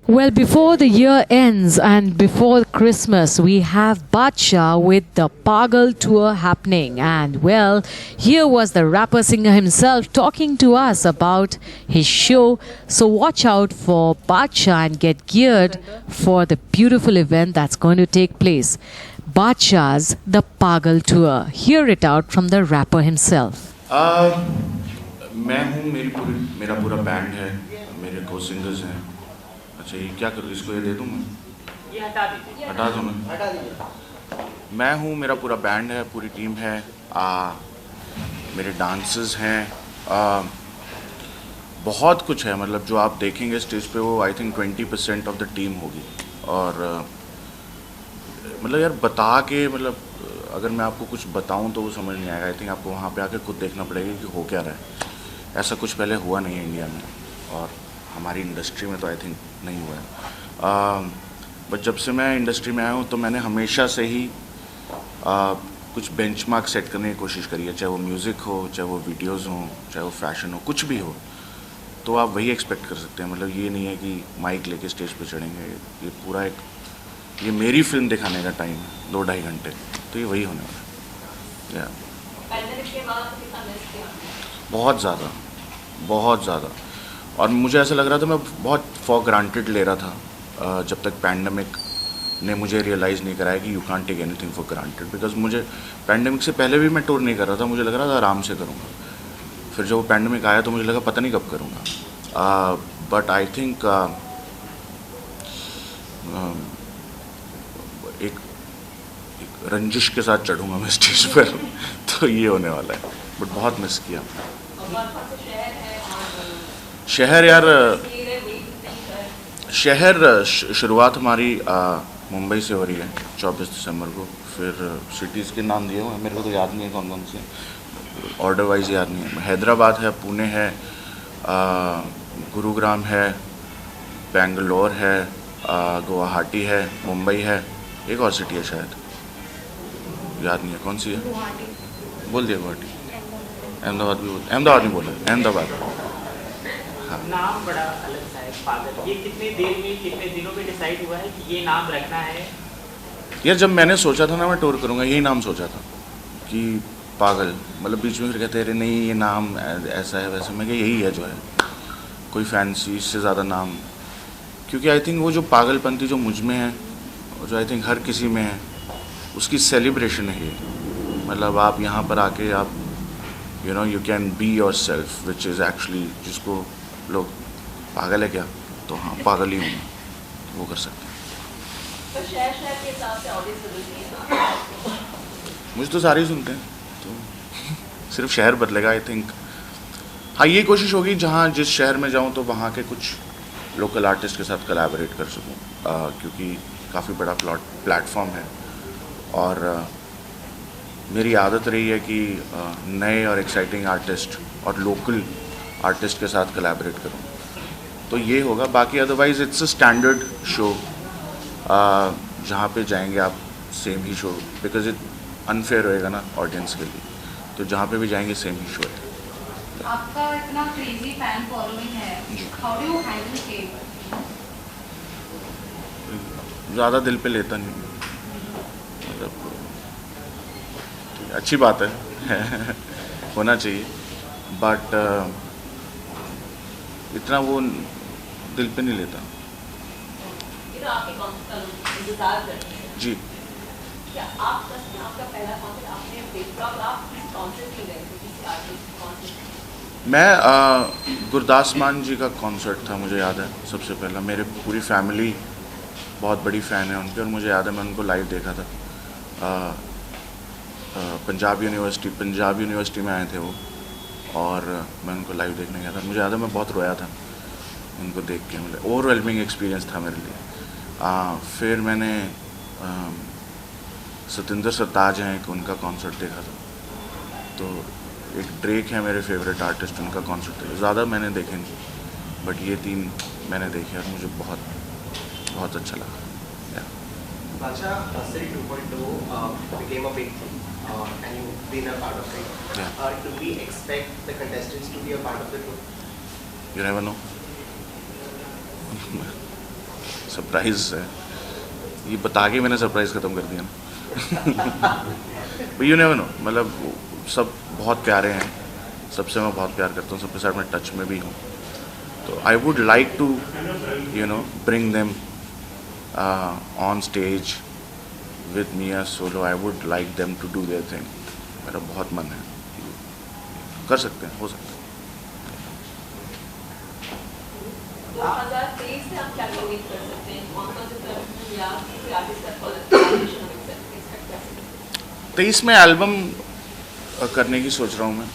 Well, before the year ends and before Christmas, we have Badshah with the Pagal tour happening. And well, here was the rapper singer himself talking to us about his show. So watch out for Badshah and get geared for the beautiful event that's going to take place. Badshah's The Pagal Tour. Hear it out from the rapper himself. मैं हूँ मेरा पूरा band है, मेरे को singers हैं। अच्छा ये क्या करूँ, इसको ये दे दूँ मैं? ये हटा दूँ मैं हूँ, मेरा पूरा बैंड है, पूरी टीम है, मेरे डांसर्स हैं, बहुत कुछ है। मतलब जो आप देखेंगे स्टेज पे वो I think 20% of the team होगी। और मतलब यार बता के, मतलब अगर मैं आपको कुछ बताऊं तो वो समझ नहीं आएगा। आई थिंक आपको वहाँ पे आके खुद देखना पड़ेगा कि हो क्या रहा है। ऐसा कुछ पहले हुआ नहीं है इंडिया में, और हमारी इंडस्ट्री में तो आई थिंक नहीं हुआ है। बट जब से मैं इंडस्ट्री में आया हूँ तो मैंने हमेशा से ही कुछ बेंचमार्क सेट करने की कोशिश करी है, चाहे वो म्यूज़िक हो, चाहे वो वीडियोज़ हों, चाहे वो फैशन हो, कुछ भी हो, तो आप वही एक्सपेक्ट कर सकते हैं। मतलब ये नहीं है कि माइक लेके स्टेज पे चढ़ेंगे। ये पूरा ये मेरी फिल्म दिखाने का टाइम है, 2-2.5 घंटे, तो ये वही होने वाला है। बहुत ज़्यादा। और मुझे ऐसा लग रहा था मैं बहुत फॉर ग्रांटेड ले रहा था, जब तक पैंडमिक ने मुझे रियलाइज़ नहीं कराया कि you can't take anything for granted. Because मुझे पैंडमिक से पहले भी मैं टूर नहीं कर रहा था, मुझे लग रहा था आराम से करूँगा। फिर जब वो पैंडमिक आया तो मुझे लगा पता नहीं कब करूँगा। बट आई थिंक एक रंजिश के साथ चढ़ूँगा मैं स्टेज पर तो ये होने वाला है। बट बहुत मिस किया शहर यार। शुरुआत हमारी मुंबई से हो रही है 24 दिसंबर को। फिर सिटीज़ के नाम दिए हुए हैं, मेरे को तो याद नहीं है कौन कौन से, ऑर्डर वाइज याद नहीं है। हैदराबाद है, पुणे है, गुरुग्राम है, बेंगलोर है, गुवाहाटी है, मुंबई है, एक और सिटी है शायद, याद नहीं है कौन सी है। बोल दिया गुवाहाटी। अहमदाबाद भी अहमदाबाद नहीं बोला, अहमदाबाद। हाँ। नाम बड़ा अलग सा है, पागल। ये कितने देर में, कितने दिनों में डिसाइड हुआ है कि ये नाम रखना है? यार जब मैंने सोचा था ना मैं टूर करूँगा, यही नाम सोचा था कि पागल। मतलब बीच में फिर कहते अरे नहीं ये नाम ऐसा है वैसे, मैं यही है जो है, कोई फैंसी इससे ज़्यादा नाम। क्योंकि आई थिंक वो जो पागलपंती जो मुझ में है, जो आई थिंक हर किसी में है, उसकी सेलिब्रेशन है ये। मतलब आप यहाँ पर आके आप you can be your self, which is actually, जिसको लोग पागल है क्या, तो हाँ पागल ही हूँ, वो कर सकते हैं। तो शहर के हिसाब से ऑडियंस बदलती है? मुझे तो सारे ही सुनते हैं, तो सिर्फ शहर बदलेगा आई थिंक। हाँ ये कोशिश होगी जहाँ जिस शहर में जाऊँ तो वहाँ के कुछ लोकल आर्टिस्ट के साथ कोलैबोरेट कर सकूँ, क्योंकि काफ़ी बड़ा प्लेटफॉर्म है। और मेरी आदत रही है कि नए और एक्साइटिंग आर्टिस्ट और लोकल आर्टिस्ट के साथ कोलैबोरेट करूँ, तो ये होगा। बाकी otherwise it's a standard show, जहाँ पे जाएंगे आप same he show, because it unfair होएगा ना ऑडियंस के लिए, तो जहाँ पे भी जाएंगे सेम ही शो है। आपका इतना क्रेजी फैन फॉलोइंग है, how do you handle it? ज़्यादा दिल पे लेता नहीं, मतलब अच्छी बात है होना चाहिए, बट इतना वो दिल पे नहीं लेता। जी क्या आपका पहला कॉन्सर्ट आपने देखा, आप किस कॉन्सर्ट में गए थे, किसी आर्टिस्ट कॉन्सर्ट? मैं गुरदास मान जी का कॉन्सर्ट था, मुझे याद है सबसे पहला। मेरे पूरी फैमिली बहुत बड़ी फ़ैन है उनके, और मुझे याद है मैं उनको लाइव देखा था। पंजाब यूनिवर्सिटी में आए थे वो, और मैं उनको लाइव देखने गया था। मुझे याद है मैं बहुत रोया था उनको देख के, मतलब ओवरवेलमिंग एक्सपीरियंस था मेरे लिए। फिर मैंने सतिंदर सरताज हैं एक, उनका कॉन्सर्ट देखा था। तो एक ड्रेक है मेरे फेवरेट आर्टिस्ट, उनका कॉन्सर्ट था। ज़्यादा मैंने देखे नहीं, बट ये 3 मैंने देखे और मुझे बहुत अच्छा लगा। Badshah, City 2.0 became a big thing, and you've been a part of it. Yeah. Do we expect the contestants to be a part of the tour? You never know. Surprise है, ये बता के मैंने सरप्राइज ख़त्म कर दिया ना। You never know, मतलब सब बहुत प्यारे हैं, सबसे मैं बहुत प्यार करता हूँ, सबके साथ मैं टच में भी हूँ। तो I would like to bring them on stage with me as solo. I would like them to do their thing. मेरा बहुत मन है, कर सकते हैं, हो सकता है। 2023 से हम क्या उम्मीद कर सकते हैं? कौन-कौन से फिल्म या किसी आर्टिस्ट का कोलैबोरेशन हम एक्सपेक्ट कर सकते हैं? 23 में एल्बम करने की सोच रहा हूँ मैं।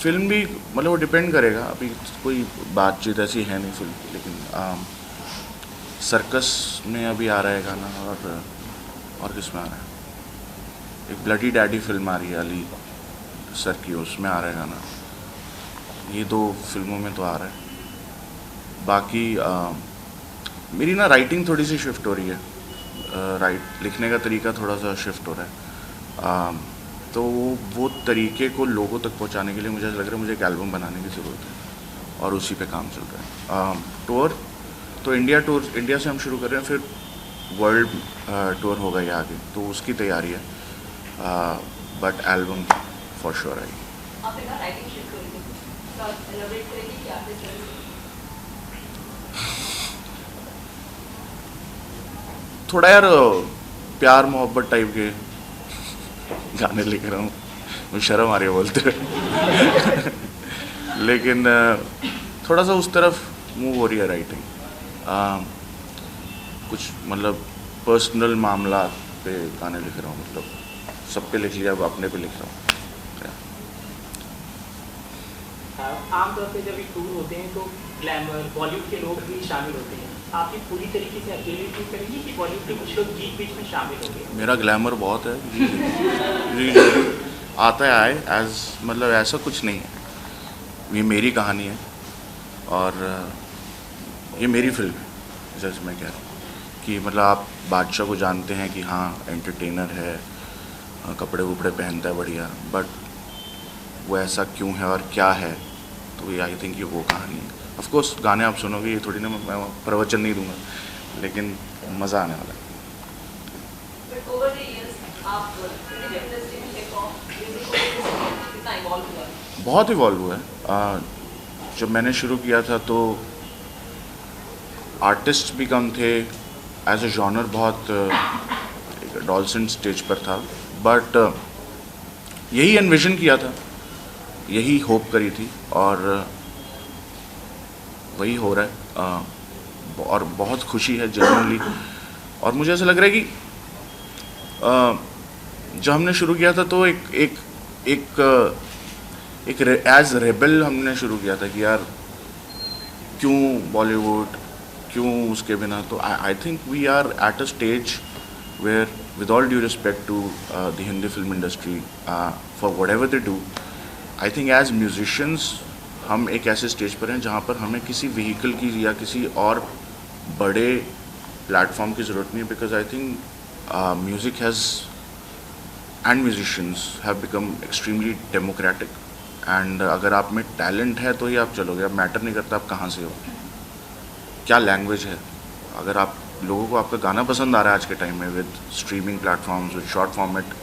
फिल्म भी मतलब वो डिपेंड करेगा, अभी कोई बातचीत ऐसी है नहीं फिल्म की, लेकिन सर्कस में अभी आ रहा है गाना, और किस में आ रहा है, एक ब्लडी डैडी फिल्म आ रही है अली सर की, उसमें आ रहा है गाना। ये 2 फिल्मों में तो आ रहा है। बाकी मेरी ना राइटिंग थोड़ी सी शिफ्ट हो रही है, लिखने का तरीका थोड़ा सा शिफ्ट हो रहा है, तो वो तरीके को लोगों तक पहुंचाने के लिए मुझे लग रहा है मुझे एक एल्बम बनाने की ज़रूरत है, और उसी पे काम चल रहा है। टूर तो इंडिया से हम शुरू कर रहे हैं, फिर वर्ल्ड टूर होगा ये आगे, तो उसकी तैयारी है, बट एल्बम फॉर श्योर आएगी। आपने कहा राइटिंग शिफ्ट हो रही है, तो एलाबोरेट करेंगे कि आपने चल थोड़ा यार प्यार मोहब्बत टाइप के गाने लिख रहा हूँ, मुझे शर्म आ रही है बोलते हुए, लेकिन थोड़ा सा उस तरफ मूव हो रही है राइटिंग। कुछ मतलब पर्सनल मामला पे गाने लिख रहा हूँ, मतलब सब पे लिख लिया, अब अपने पे लिख रहा हूँ। आमतौर पे जब ये टूर होते हैं तो ग्लैमर बॉलीवुड के लोग भी शामिल होते हैं, आपकी पूरी तरीके से अकेले टूर करेंगे कि बॉलीवुड के कुछ लोग बीच में शामिल होंगे? मेरा ग्लैमर बहुत है, आता है आए, एज मतलब ऐसा कुछ नहीं है, ये मेरी कहानी है और ये मेरी फिल्म है। जैसे मैं कह रहा हूँ कि मतलब आप बादशाह को जानते हैं कि हाँ एंटरटेनर है, कपड़े वपड़े पहनता है बढ़िया, बट वो ऐसा क्यों है और क्या है, तो ये आई थिंक ये वो कहानी है। ऑफ कोर्स गाने आप सुनोगे, ये थोड़ी ना मैं प्रवचन नहीं दूंगा, लेकिन मज़ा आने वाला है। बट ओवर द इयर्स आप म्यूजिक इंडस्ट्री में हिप हॉप म्यूजिक को कितना इवॉल्व हुआ? बहुत इवॉल्व हुआ है। जब मैंने शुरू किया था तो आर्टिस्ट भी कम थे, एज ए जॉनर बहुत डॉल्सन स्टेज पर था, बट यही एनविजन किया था, यही होप करी थी, और वही हो रहा है, और बहुत खुशी है जेन्युइनली। और मुझे ऐसा लग रहा है कि जब हमने शुरू किया था तो एक एज रेबल हमने शुरू किया था कि यार क्यों बॉलीवुड, क्यों उसके बिना। तो I think we are at a stage where with all due respect to the Hindi film industry for whatever they do, I think as musicians हम एक ऐसे स्टेज पर हैं जहाँ पर हमें किसी व्हीकल की या किसी और बड़े प्लेटफॉर्म की ज़रूरत नहीं है, because I think music has and musicians have become extremely democratic, and अगर आप में टैलेंट है तो ही आप चलोगे। अब मैटर नहीं करता आप कहाँ से हो, क्या लैंग्वेज है, अगर आप लोगों को आपका गाना पसंद आ रहा है आज के टाइम में with streaming platforms, with short format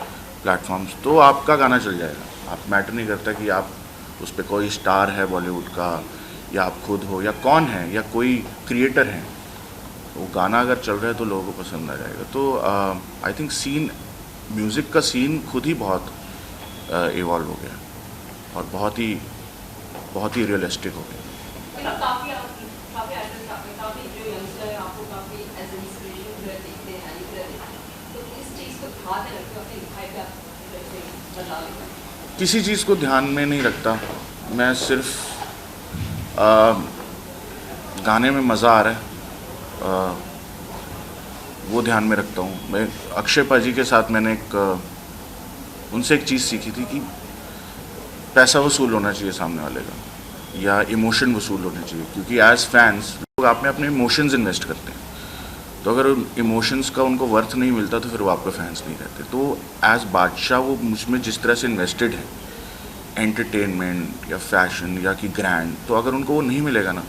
platforms, तो आपका गाना चल जाएगा। आप मैटर नहीं करता कि आप उस पर कोई स्टार है बॉलीवुड का, या आप खुद हो, या कौन है, या कोई क्रिएटर है, वो गाना अगर चल रहा है तो लोगों को पसंद आ जाएगा। तो आई थिंक सीन, म्यूज़िक का सीन खुद ही बहुत इवॉल्व हो गया और बहुत ही रियलिस्टिक हो गया। काफी आर्टिस्ट आपने काफी जो यंगस्टर है आपको काफी एज इंस्पिरेशन देखते हैं, तो इस चीज को ध्यान में रखते हो अपनी लिखाई पे आप कैसे बदलाव लेते हैं? किसी चीज़ को ध्यान में नहीं रखता मैं, सिर्फ गाने में मज़ा आ रहा है वो ध्यान में रखता हूँ। मैं अक्षय पाजी के साथ मैंने उनसे एक चीज़ सीखी थी कि पैसा वसूल होना चाहिए सामने वाले का, या इमोशन वसूल होने चाहिए, क्योंकि एज फैंस लोग आप में अपने इमोशंस इन्वेस्ट करते हैं, तो अगर इमोशंस का उनको वर्थ नहीं मिलता तो फिर वो आपके फैंस नहीं रहते। तो एज बादशाह वो मुझ में जिस तरह से इन्वेस्टेड है एंटरटेनमेंट या फैशन या कि ग्रैंड, तो अगर उनको वो नहीं मिलेगा ना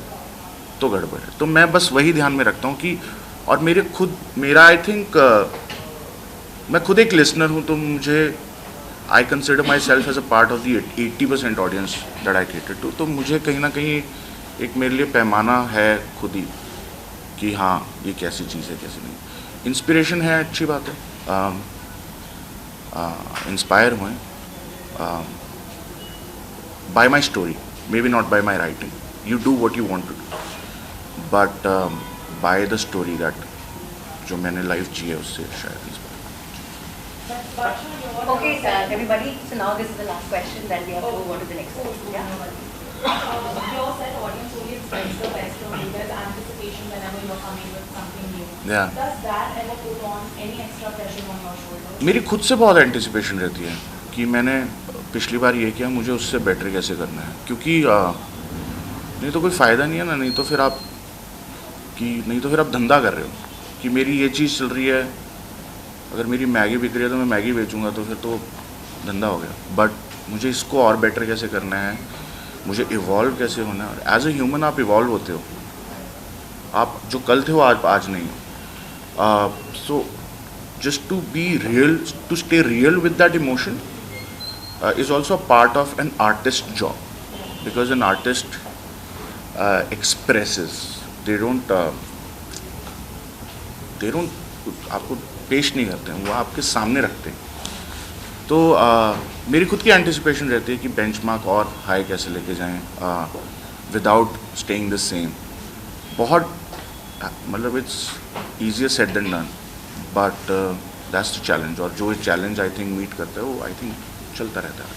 तो गड़बड़ है। तो मैं बस वही ध्यान में रखता हूँ कि, और मेरा आई थिंक मैं खुद एक लिसनर हूँ, तो मुझे I consider myself as a part of the 80% audience that I cater to. तो मुझे कहीं ना कहीं एक मेरे लिए पैमाना है खुद ही कि हाँ ये कैसी चीज़ है कैसी नहीं। इंस्पिरेशन है, अच्छी बात है, इंस्पायर हुए by my story, maybe not by my writing, you do what you want to do, but by the story that जो मैंने लाइफ जी है उससे शायद inspire. Okay, sir, everybody. So now this is the last question. Then we have to move on to the next one. Yeah. Your said audience only expects the best from you. There's anticipation whenever you're coming with something new. Yeah. Does that ever put on any extra pressure on your shoulders? मेरी खुद से बहुत anticipation रहती है कि मैंने पिछली बार ये किया, मुझे उससे बेटर कैसे करना है, क्योंकि नहीं तो कोई फ़ायदा नहीं है ना, नहीं तो फिर आप धंधा कर रहे हो कि मेरी ये चीज़ चल रही है, अगर मेरी मैगी बिक रही है तो मैं मैगी बेचूंगा, तो फिर तो धंधा हो गया। बट मुझे इसको और बेटर कैसे करना है, मुझे इवॉल्व कैसे होना है, और एज ए ह्यूमन आप इवॉल्व होते हो, आप जो कल थे वो आज नहीं हो। So just to be real, to stay real with that emotion is also a part of an artist job, because an artist expresses, they don't आपको पेश नहीं करते हैं, वो आपके सामने रखते हैं। तो मेरी खुद की एंटिसिपेशन रहती है कि बेंचमार्क और हाई कैसे लेके जाएं विदाउट स्टेइंग द सेम। बहुत मतलब it's easier said than done, but that's the challenge, और जो चैलेंज आई थिंक मीट करता है वो आई थिंक चलता रहता है।